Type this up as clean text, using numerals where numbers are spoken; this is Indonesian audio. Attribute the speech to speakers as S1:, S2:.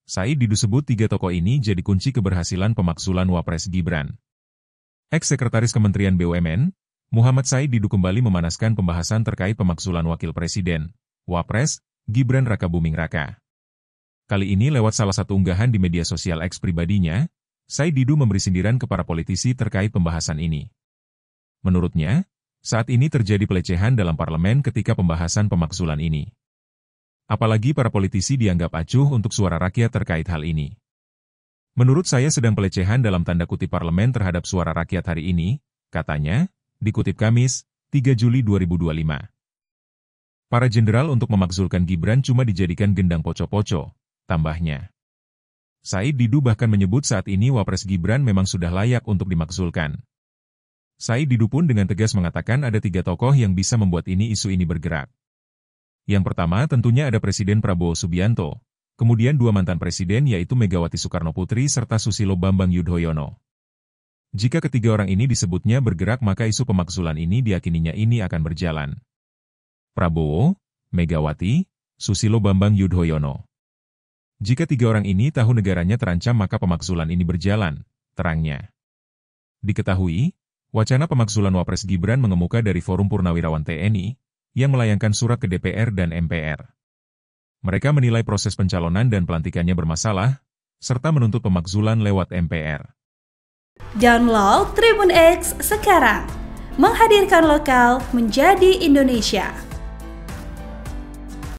S1: Said Didu sebut tiga tokoh ini jadi kunci keberhasilan pemakzulan Wapres Gibran. Ex-Sekretaris Kementerian BUMN, Muhammad Said Didu kembali memanaskan pembahasan terkait pemakzulan Wakil Presiden, Wapres, Gibran Rakabuming Raka. Kali ini lewat salah satu unggahan di media sosial X pribadinya, Said Didu memberi sindiran ke para politisi terkait pembahasan ini. Menurutnya, saat ini terjadi pelecehan dalam parlemen ketika pembahasan pemakzulan ini. Apalagi para politisi dianggap acuh untuk suara rakyat terkait hal ini. Menurut saya sedang pelecehan dalam tanda kutip parlemen terhadap suara rakyat hari ini, katanya, dikutip Kamis, 3 Juli 2025. Para jenderal untuk memakzulkan Gibran cuma dijadikan gendang poco-poco, tambahnya. Said Didu bahkan menyebut saat ini Wapres Gibran memang sudah layak untuk dimakzulkan. Said Didu pun dengan tegas mengatakan ada tiga tokoh yang bisa membuat isu ini bergerak. Yang pertama tentunya ada Presiden Prabowo Subianto, kemudian dua mantan presiden yaitu Megawati Soekarno Putri serta Susilo Bambang Yudhoyono. Jika ketiga orang ini disebutnya bergerak maka isu pemakzulan ini diyakininya ini akan berjalan. Prabowo, Megawati, Susilo Bambang Yudhoyono. Jika tiga orang ini tahu negaranya terancam maka pemakzulan ini berjalan, terangnya. Diketahui, wacana pemakzulan Wapres Gibran mengemuka dari Forum Purnawirawan TNI, yang melayangkan surat ke DPR dan MPR. Mereka menilai proses pencalonan dan pelantikannya bermasalah, serta menuntut pemakzulan lewat MPR.
S2: Download Tribun X sekarang, menghadirkan lokal menjadi Indonesia.